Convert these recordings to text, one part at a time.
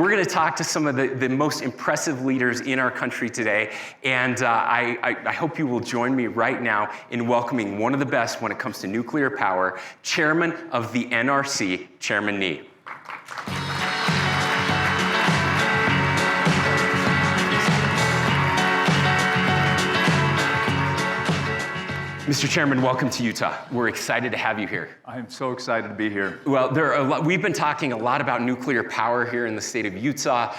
we're going to talk to some of the most impressive leaders in our country today, and I hope you will join me right now in welcoming one of the best when it comes to nuclear power, Chairman of the NRC, Chairman Nieh. Mr. Chairman, welcome to Utah. We're excited to have you here. I'm so excited to be here. Well, we've been talking a lot about nuclear power here in the state of Utah.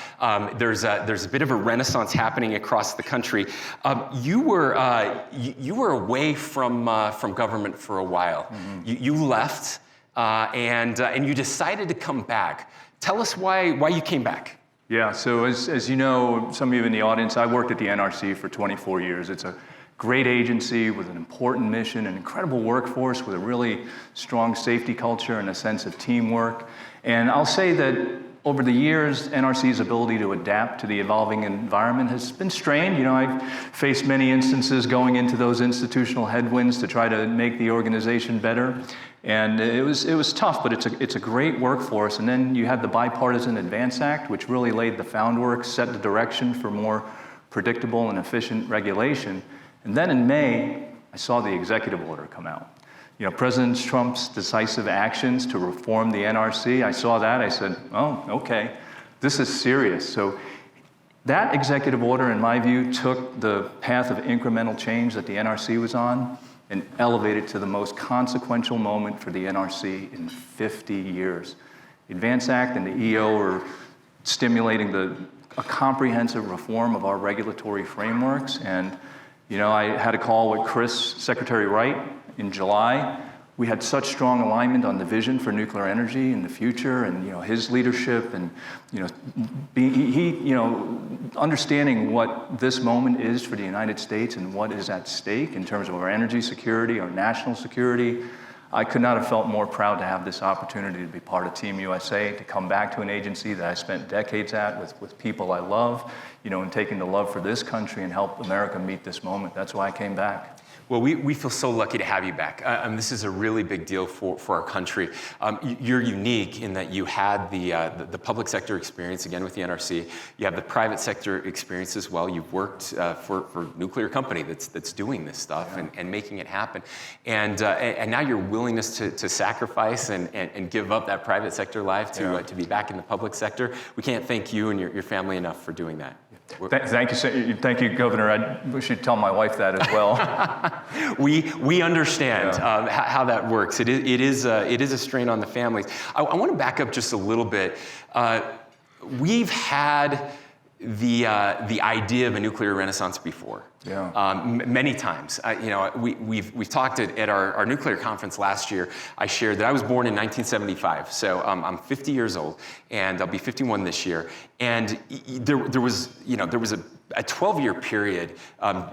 There's a bit of a renaissance happening across the country. You were away from government for a while. Mm-hmm. You left, and you decided to come back. Tell us why you came back. Yeah. So as you know, some of you in the audience, I worked at the NRC for 24 years. It's a great agency with an important mission, an incredible workforce with a really strong safety culture and a sense of teamwork. And I'll say that over the years, NRC's ability to adapt to the evolving environment has been strained. You know, I've faced many instances going into those institutional headwinds to try to make the organization better. And it was tough, but it's a great workforce. And then you had the Bipartisan Advance Act, which really laid the groundwork, set the direction for more predictable and efficient regulation. And then in May, I saw the executive order come out. You know, President Trump's decisive actions to reform the NRC, I saw that, I said, oh, okay, this is serious. So that executive order, in my view, took the path of incremental change that the NRC was on and elevated to the most consequential moment for the NRC in 50 years. The Advance Act and the EO are stimulating a comprehensive reform of our regulatory frameworks. And you know, I had a call with Secretary Wright in July. We had such strong alignment on the vision for nuclear energy in the future, and you know, his leadership, and you know, understanding what this moment is for the United States and what is at stake in terms of our energy security, our national security. I could not have felt more proud to have this opportunity to be part of Team USA, to come back to an agency that I spent decades at with people I love, you know, and taking the love for this country and help America meet this moment. That's why I came back. Well, we feel so lucky to have you back. This is a really big deal for our country. You're unique in that you had the public sector experience, again, with the NRC. You have the private sector experience as well. You've worked for a nuclear company that's doing this stuff, yeah, and making it happen. And now your willingness to sacrifice and give up that private sector life to be back in the public sector, we can't thank you and your family enough for doing that. Thank you, Governor. I should tell my wife that as well. We understand how that works. It is a strain on the families. I want to back up just a little bit. We've had the idea of a nuclear renaissance before. Yeah. Many times. We've talked at our nuclear conference last year. I shared that I was born in 1975, so I'm 50 years old, and I'll be 51 this year. And there was a 12-year period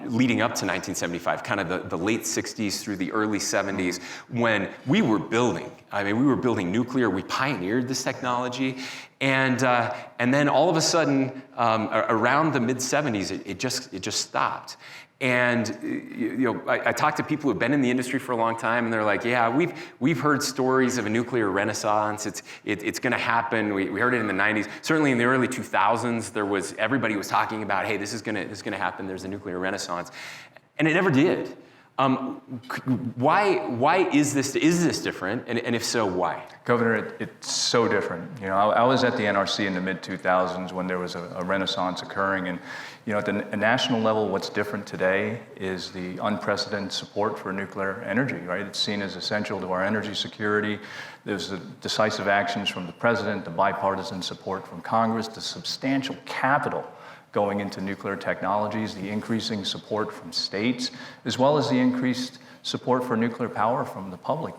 leading up to 1975, kind of the late 60s through the early 70s, when we were building. I mean, we were building nuclear. We pioneered this technology, and then all of a sudden, around the mid 70s, it just stopped. And I talk to people who've been in the industry for a long time, and they're like, "Yeah, we've heard stories of a nuclear renaissance. It's going to happen. We heard it in the 90s. Certainly in the early 2000s, everybody was talking about, hey, this is going to happen. There's a nuclear renaissance," and it never did. Why is this different? And if so, why? Governor, it's so different. You know, I was at the NRC in the mid-2000s when there was a renaissance occurring, and you know, at the national level, what's different today is the unprecedented support for nuclear energy, right? It's seen as essential to our energy security. There's the decisive actions from the president, the bipartisan support from Congress, the substantial capital going into nuclear technologies, the increasing support from states, as well as the increased support for nuclear power from the public.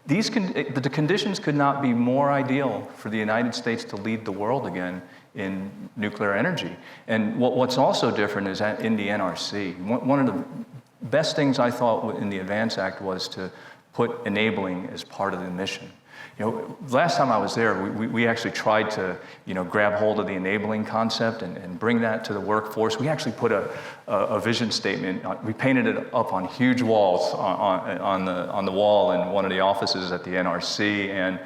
The conditions could not be more ideal for the United States to lead the world again in nuclear energy. And what's also different is that in the NRC, one of the best things I thought in the Advance Act was to put enabling as part of the mission. last time I was there, we actually tried to, grab hold of the enabling concept and bring that to the workforce. We actually put a vision statement. We painted it up on huge walls on the wall in one of the offices at the NRC, and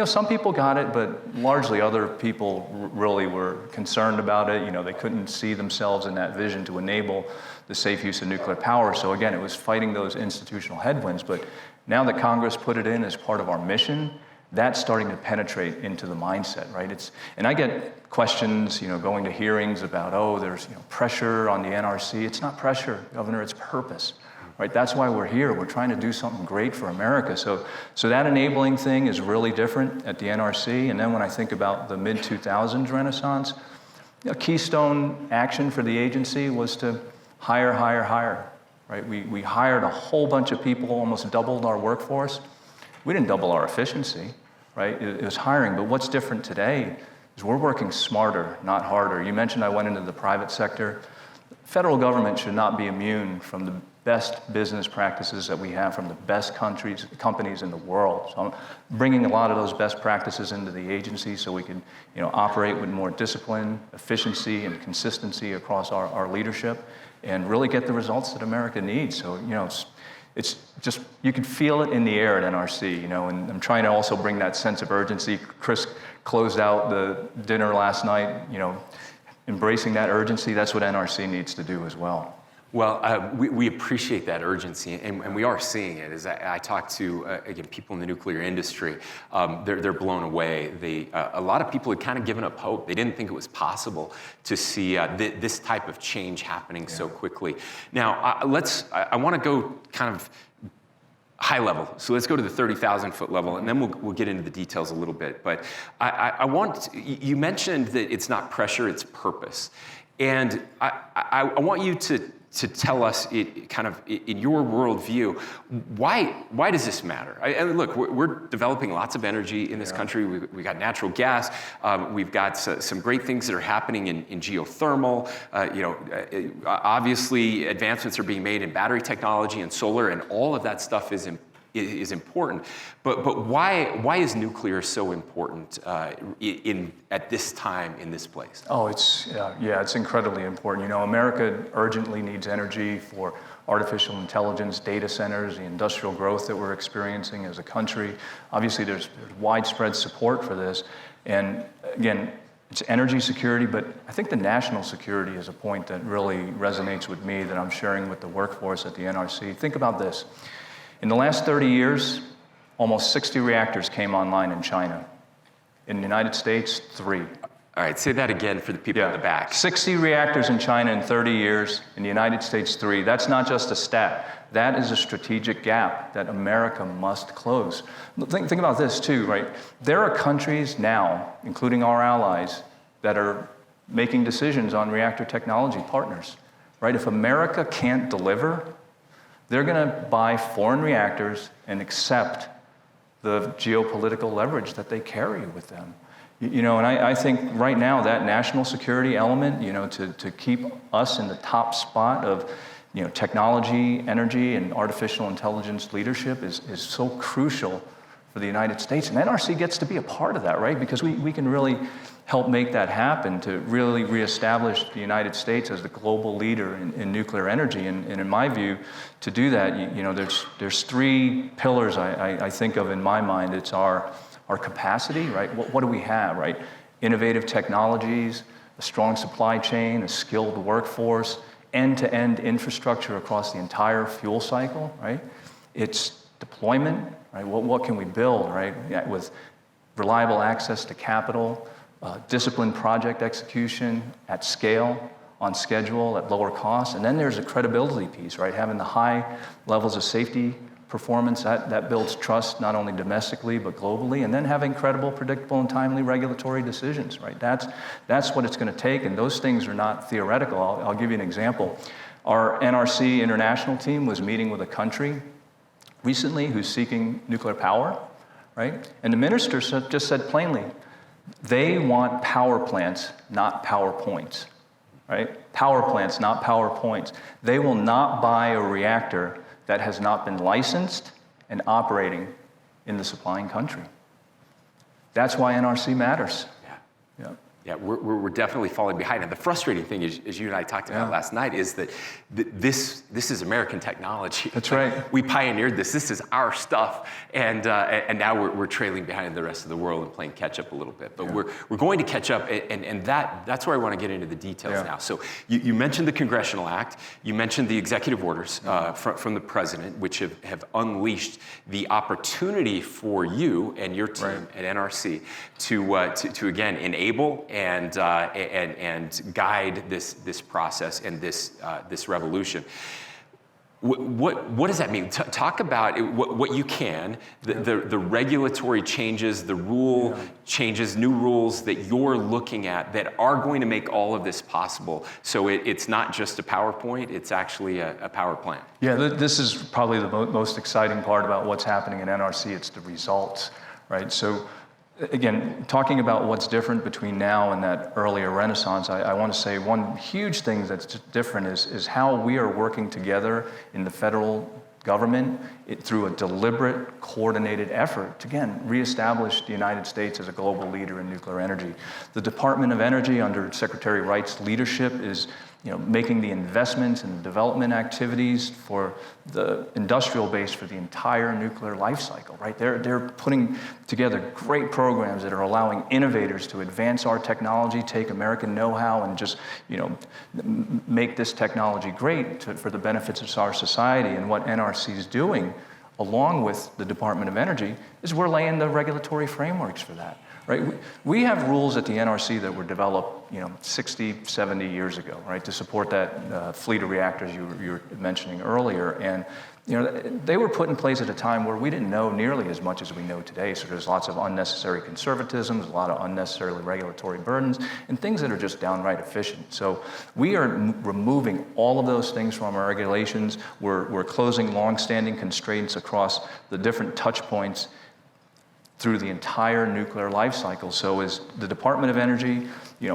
some people got it, but largely other people really were concerned about it. They couldn't see themselves in that vision to enable the safe use of nuclear power. So again, it was fighting those institutional headwinds. But now that Congress put it in as part of our mission, that's starting to penetrate into the mindset, right? And I get questions, going to hearings about, there's pressure on the NRC. It's not pressure, Governor, it's purpose. Right, that's why we're here. We're trying to do something great for America. So that enabling thing is really different at the NRC. And then when I think about the mid-2000s Renaissance, a keystone action for the agency was to hire. Right, we hired a whole bunch of people, almost doubled our workforce. We didn't double our efficiency, right? It was hiring. But what's different today is we're working smarter, not harder. You mentioned I went into the private sector. The federal government should not be immune from the best business practices that we have from the best companies in the world. So I'm bringing a lot of those best practices into the agency so we can, operate with more discipline, efficiency, and consistency across our leadership and really get the results that America needs. So, it's just, you can feel it in the air at NRC, and I'm trying to also bring that sense of urgency. Chris closed out the dinner last night, embracing that urgency. That's what NRC needs to do as well. Well, we appreciate that urgency, and we are seeing it. As I talk to, again, people in the nuclear industry, they're blown away. A lot of people had kind of given up hope. They didn't think it was possible to see this type of change happening so quickly. Now, I want to go kind of high level. So let's go to the 30,000 foot level, and then we'll get into the details a little bit. But you mentioned that it's not pressure, it's purpose. And I want you to tell us, kind of in your worldview, why does this matter? Look, we're developing lots of energy in this country. We got natural gas. We've got some great things that are happening in geothermal. Obviously, advancements are being made in battery technology and solar, and all of that stuff is important. But why is nuclear so important at this time in this place? Oh, it's incredibly important. America urgently needs energy for artificial intelligence, data centers, the industrial growth that we're experiencing as a country. Obviously, there's widespread support for this. And again, it's energy security, but I think the national security is a point that really resonates with me that I'm sharing with the workforce at the NRC. Think about this. In the last 30 years, almost 60 reactors came online in China. In the United States, 3. All right, say that again for the people in the back. 60 reactors in China in 30 years, in the United States, 3. That's not just a stat. That is a strategic gap that America must close. Think about this too, right? There are countries now, including our allies, that are making decisions on reactor technology partners, right? If America can't deliver, they're going to buy foreign reactors and accept the geopolitical leverage that they carry with them. And I think right now that national security element, to keep us in the top spot of, technology, energy, and artificial intelligence leadership is so crucial for the United States. And NRC gets to be a part of that, right? Because we can really help make that happen to really reestablish the United States as the global leader in nuclear energy. And in my view, to do that, there's 3 pillars I think of in my mind. It's our capacity, right? What do we have, right? Innovative technologies, a strong supply chain, a skilled workforce, end-to-end infrastructure across the entire fuel cycle, right? It's deployment, right? What can we build, right? With reliable access to capital, disciplined project execution at scale, on schedule, at lower cost. And then there's a credibility piece, right? Having the high levels of safety performance, that builds trust not only domestically but globally. And then having credible, predictable, and timely regulatory decisions, right? That's what it's going to take, and those things are not theoretical. I'll give you an example. Our NRC international team was meeting with a country recently who's seeking nuclear power, right? And the minister just said plainly, they want power plants, not PowerPoints, right? Power plants, not PowerPoints. They will not buy a reactor that has not been licensed and operating in the supplying country. That's why NRC matters. Yeah. Yeah, we're definitely falling behind. And the frustrating thing, as you and I talked about last night, is that this is American technology. That's right. We pioneered this. This is our stuff, and now we're trailing behind the rest of the world and playing catch up a little bit. But we're going to catch up, and that's where I want to get into the details now. So you mentioned the Congressional Act. You mentioned the executive orders from the president, which have unleashed the opportunity for you and your team at NRC to again enable and guide this process and this revolution. What does that mean? Talk about what you can, the regulatory changes, the rule changes, new rules that you're looking at that are going to make all of this possible. So it's not just a PowerPoint, it's actually a power plant. Yeah, this is probably the most exciting part about what's happening in NRC. It's the results, right? So again, talking about what's different between now and that earlier Renaissance, I want to say one huge thing that's different is how we are working together in the federal government through a deliberate, coordinated effort to, again, reestablish the United States as a global leader in nuclear energy. The Department of Energy, under Secretary Wright's leadership, is making the investments and development activities for the industrial base for the entire nuclear life cycle, right? They're putting together great programs that are allowing innovators to advance our technology, take American know-how, and just, make this technology great for the benefits of our society. And what NRC is doing, along with the Department of Energy, is we're laying the regulatory frameworks for that. Right? We have rules at the NRC that were developed, 60, 70 years ago, right, to support that fleet of reactors you were mentioning earlier. And, they were put in place at a time where we didn't know nearly as much as we know today. So there's lots of unnecessary conservatisms, a lot of unnecessarily regulatory burdens, and things that are just downright efficient. So we are removing all of those things from our regulations. We're closing long-standing constraints across the different touch points through the entire nuclear life cycle. So as the Department of Energy,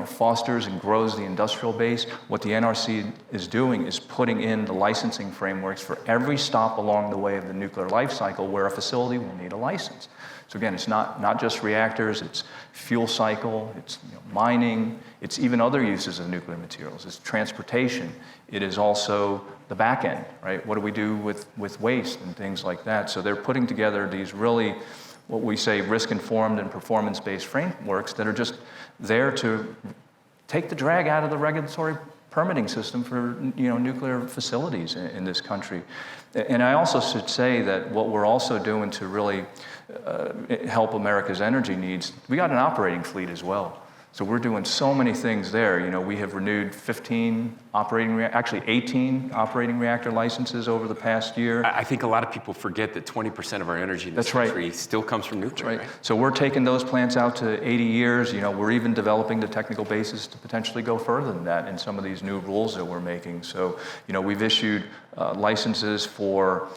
fosters and grows the industrial base, what the NRC is doing is putting in the licensing frameworks for every stop along the way of the nuclear life cycle where a facility will need a license. So again, it's not just reactors, it's fuel cycle, it's mining, it's even other uses of nuclear materials, it's transportation, it is also the back end, right? What do we do with waste and things like that? So they're putting together these really, what we say, risk-informed and performance-based frameworks that are just there to take the drag out of the regulatory permitting system for nuclear facilities in this country. And I also should say that what we're also doing to really help America's energy needs, we got an operating fleet as well. So we're doing so many things there. We have renewed 18 operating reactor licenses over the past year. I think a lot of people forget that 20% of our energy in this country still comes from nuclear. Right. So we're taking those plants out to 80 years. We're even developing the technical basis to potentially go further than that in some of these new rules that we're making. So, we've issued licenses for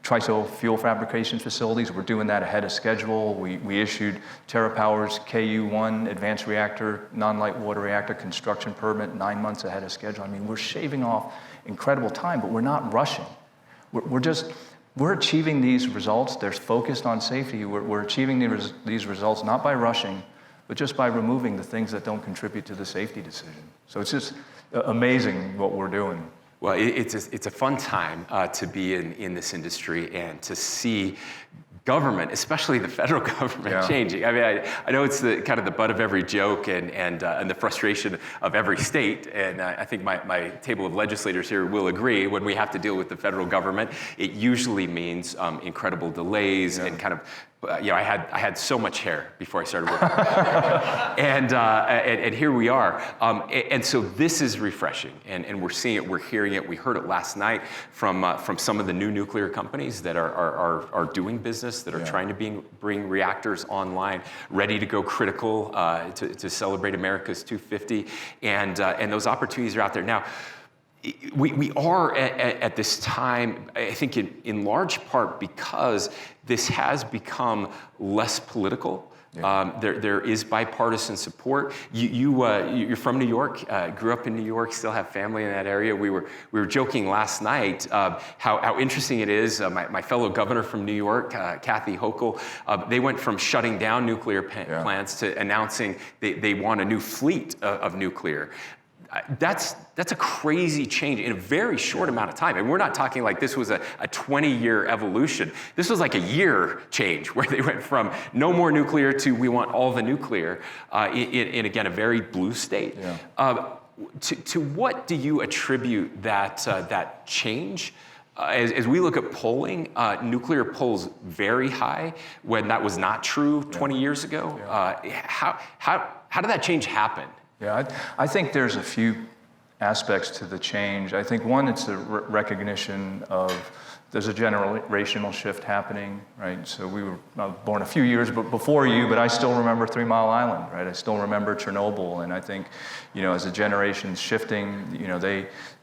TRISO fuel fabrication facilities. We're doing that ahead of schedule. We issued TerraPower's KU1 advanced reactor, non-light water reactor construction permit 9 months ahead of schedule. I mean, we're shaving off incredible time, but we're not rushing. We're achieving these results. They're focused on safety. We're achieving these results not by rushing, but just by removing the things that don't contribute to the safety decision. So it's just amazing what we're doing. Well, it's a fun time to be in this industry and to see government, especially the federal government, changing. I mean, I know it's the kind of the butt of every joke and the frustration of every state, and I think my table of legislators here will agree. When we have to deal with the federal government, it usually means incredible delays and kind of. I had so much hair before I started working, and here we are. And so this is refreshing, and we're seeing it, we're hearing it. We heard it last night from some of the new nuclear companies that are doing business, that are trying to bring reactors online, ready to go critical to celebrate America's 250, and those opportunities are out there now. We are at this time, I think in large part because this has become less political. There is bipartisan support. You're from New York, grew up in New York, still have family in that area. We were joking last night how interesting it is. My fellow governor from New York, Kathy Hochul, they went from shutting down nuclear plants to announcing they want a new fleet of nuclear. That's a crazy change in a very short amount of time. And we're not talking like this was a 20-year evolution. This was like a year change where they went from no more nuclear to we want all the nuclear in again, a very blue state. Yeah. To what do you attribute that change? As we look at polling, nuclear polls very high when that was not true 20 years ago. Yeah. How did that change happen? Yeah, I think there's a few aspects to the change. I think one, it's the recognition of there's a generational shift happening, right? So we were born a few years before you, but I still remember 3 Mile Island, right? I still remember Chernobyl, and I think, as a generation's shifting,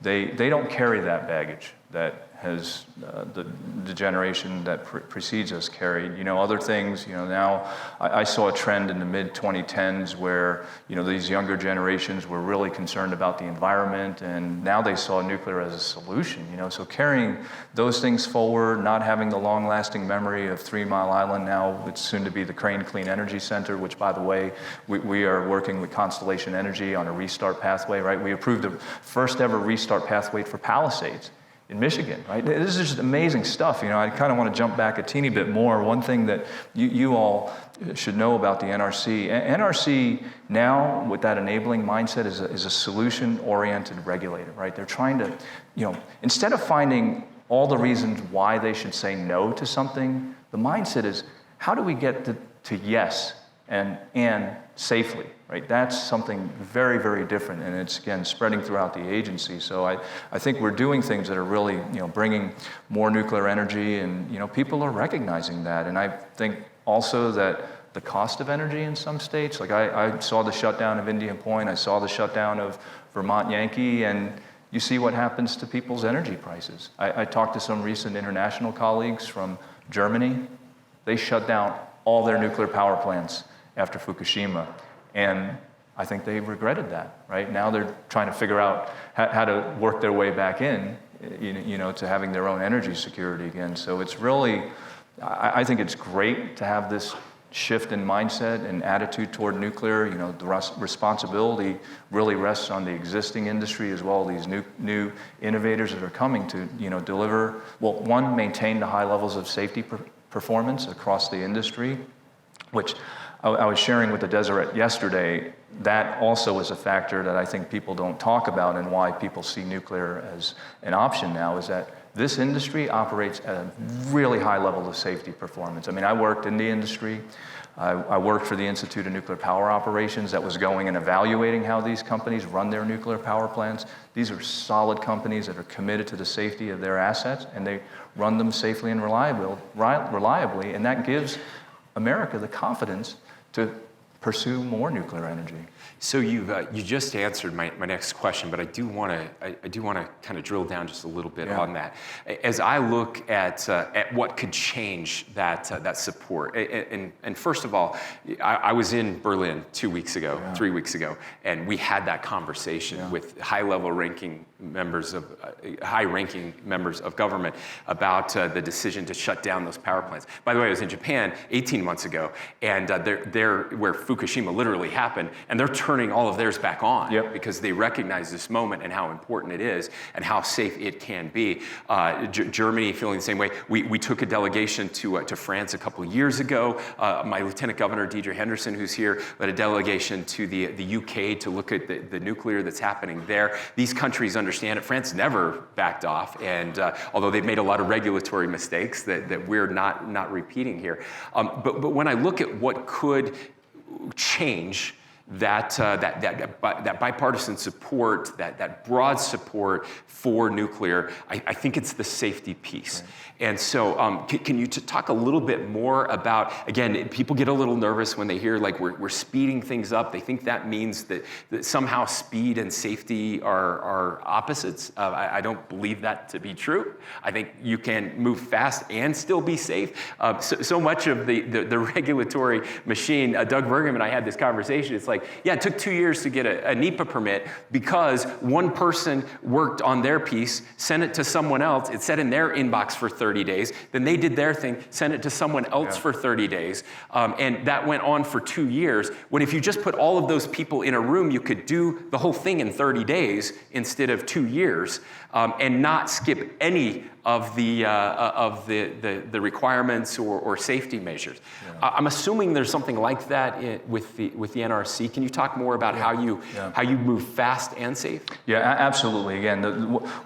they don't carry that baggage that has the generation that precedes us carried. Other things, now I saw a trend in the mid-2010s where, these younger generations were really concerned about the environment, and now they saw nuclear as a solution, So carrying those things forward, not having the long-lasting memory of 3 Mile Island, now it's soon to be the Crane Clean Energy Center, which, by the way, we are working with Constellation Energy on a restart pathway, right? We approved the first ever restart pathway for Palisades in Michigan, right? This is just amazing stuff. I kind of want to jump back a teeny bit more. One thing that you all should know about the NRC. NRC now, with that enabling mindset, is a solution-oriented regulator, right? They're trying to, instead of finding all the reasons why they should say no to something, the mindset is, how do we get to yes and safely, right? That's something very, very different, and it's, again, spreading throughout the agency. So I think we're doing things that are really, bringing more nuclear energy, and, people are recognizing that. And I think also that the cost of energy in some states, like I saw the shutdown of Indian Point, I saw the shutdown of Vermont Yankee, and you see what happens to people's energy prices. I talked to some recent international colleagues from Germany. They shut down all their nuclear power plants after Fukushima. And I think they regretted that, right? Now they're trying to figure out how to work their way back in, to having their own energy security again. So it's really, I think it's great to have this shift in mindset and attitude toward nuclear. The responsibility really rests on the existing industry as well as these new innovators that are coming to, deliver, one, maintain the high levels of safety performance across the industry, which I was sharing with the Deseret yesterday. That also is a factor that I think people don't talk about, and why people see nuclear as an option now is that this industry operates at a really high level of safety performance. I mean, I worked in the industry. I worked for the Institute of Nuclear Power Operations that was going and evaluating how these companies run their nuclear power plants. These are solid companies that are committed to the safety of their assets, and they run them safely and reliably, and that gives America the confidence to pursue more nuclear energy. So you just answered my next question, but I do want to kind of drill down just a little bit on that. As I look at what could change that support, and first of all, I was in Berlin 2 weeks ago, 3 weeks ago, and we had that conversation with high-ranking members of government about the decision to shut down those power plants. By the way, I was in Japan 18 months ago, and they're where Fukushima literally happened, and they're turning all of theirs back on because they recognize this moment and how important it is and how safe it can be. Germany feeling the same way. We took a delegation to France a couple of years ago. My Lieutenant Governor, Deidre Henderson, who's here, led a delegation to the UK to look at the nuclear that's happening there. These countries understand it. France never backed off, and although they've made a lot of regulatory mistakes that we're not repeating here. But when I look at what could change that bipartisan support, that broad support for nuclear, I think it's the safety piece. Right. And so can you talk a little bit more about, again, people get a little nervous when they hear like we're speeding things up. They think that means that somehow speed and safety are opposites. I don't believe that to be true. I think you can move fast and still be safe. So much of the regulatory machine, Doug Bergam and I had this conversation. It's like, yeah, it took 2 years to get a NEPA permit because one person worked on their piece, sent it to someone else. It sat in their inbox for 30 days. Then they did their thing, sent it to someone else for 30 days. And that went on for 2 years. When if you just put all of those people in a room, you could do the whole thing in 30 days instead of 2 years, and not skip any of the requirements or safety measures. Yeah. I'm assuming there's something like that with the NRC. Can you talk more about how you move fast and safe? Yeah, absolutely. Again,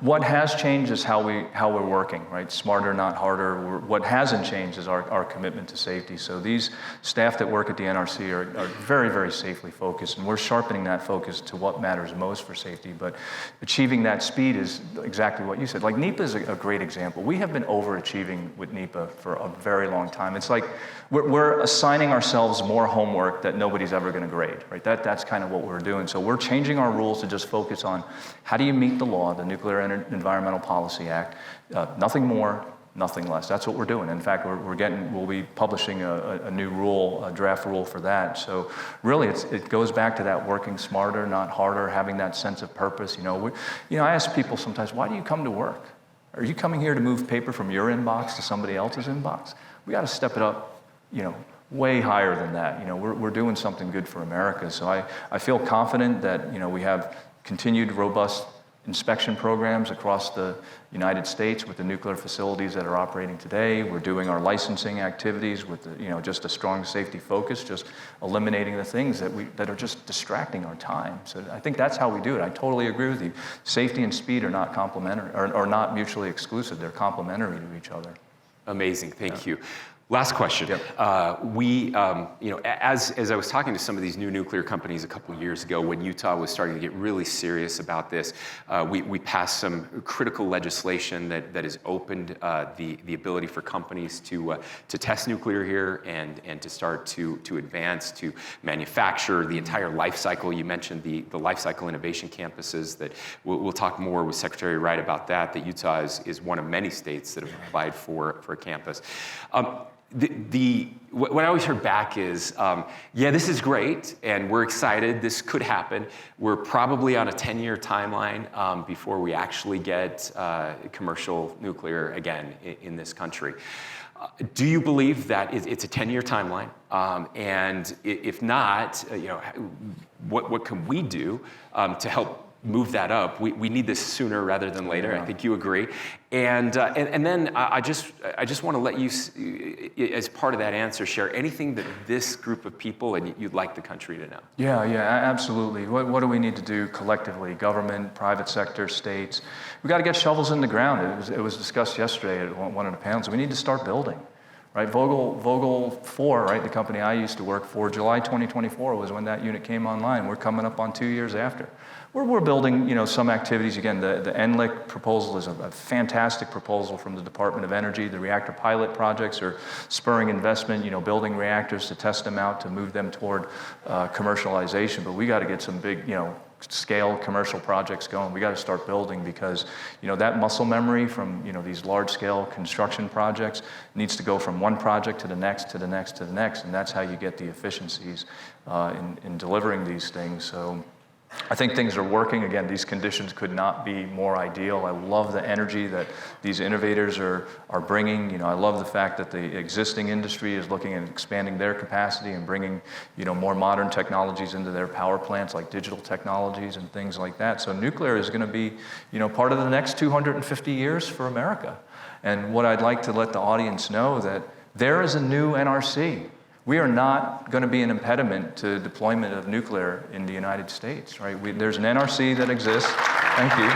what has changed is how we're working, right? Smarter, not harder. What hasn't changed is our commitment to safety. So these staff that work at the NRC are very, very safely focused, and we're sharpening that focus to what matters most for safety. But achieving that speed is exactly what you said. Like NEPA is a great example. We have been overachieving with NEPA for a very long time. It's like we're assigning ourselves more homework that nobody's ever going to grade, right? That's kind of what we're doing. So we're changing our rules to just focus on how do you meet the law, the Nuclear Environmental Policy Act, nothing more, nothing less. That's what we're doing. In fact, we'll be publishing a new rule, a draft rule for that. So really, it goes back to that working smarter, not harder, having that sense of purpose. I ask people sometimes, why do you come to work? Are you coming here to move paper from your inbox to somebody else's inbox? We got to step it up, way higher than that. We're doing something good for America. So I feel confident that, we have continued robust inspection programs across the United States with the nuclear facilities that are operating today. We're doing our licensing activities with just a strong safety focus, just eliminating the things that are just distracting our time. So I think that's how we do it. I totally agree with you. Safety and speed are not complementary, or not mutually exclusive. They're complementary to each other. Amazing, thank you. Last question. Yep. As I was talking to some of these new nuclear companies a couple years ago, when Utah was starting to get really serious about this, we passed some critical legislation that has opened the ability for companies to test nuclear here and to start to advance to manufacture the entire life cycle. You mentioned the life cycle innovation campuses. That we'll talk more with Secretary Wright about that. That Utah is one of many states that have applied for a campus. What I always heard back is, this is great, and we're excited. This could happen. We're probably on a 10-year timeline before we actually get commercial nuclear again in this country. Do you believe that it's a 10-year timeline? And if not, what can we do to help move that up? We need this sooner rather than later. Yeah. I think you agree. And then I just want to let you, as part of that answer, share anything that this group of people and you'd like the country to know. Yeah, absolutely. What do we need to do collectively? Government, private sector, states. We got to get shovels in the ground. It was discussed yesterday at one of the panels. We need to start building. Right, Vogtle 4, right, the company I used to work for, July 2024 was when that unit came online. We're coming up on 2 years after. We're building, some activities. Again, the NLIC proposal is a fantastic proposal from the Department of Energy. The reactor pilot projects are spurring investment, building reactors to test them out, to move them toward commercialization. But we got to get some big, scale commercial projects going. We got to start building because, that muscle memory from, these large-scale construction projects needs to go from one project to the next, to the next, to the next, and that's how you get the efficiencies in delivering these things. So I think things are working. Again, these conditions could not be more ideal. I love the energy that these innovators are bringing. I love the fact that the existing industry is looking at expanding their capacity and bringing, more modern technologies into their power plants, like digital technologies and things like that. So nuclear is going to be, part of the next 250 years for America. And what I'd like to let the audience know that there is a new NRC. We are not going to be an impediment to deployment of nuclear in the United States, right? There's an NRC that exists. Thank you.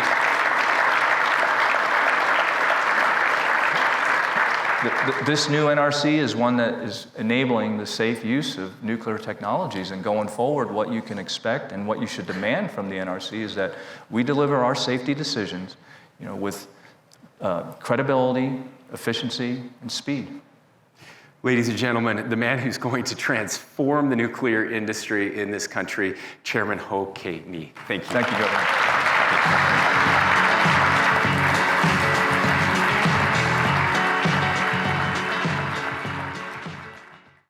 This new NRC is one that is enabling the safe use of nuclear technologies. And going forward, what you can expect and what you should demand from the NRC is that we deliver our safety decisions, with credibility, efficiency, and speed. Ladies and gentlemen, the man who's going to transform the nuclear industry in this country, Chairman Ho K. Nieh. Thank you. Thank you, Governor.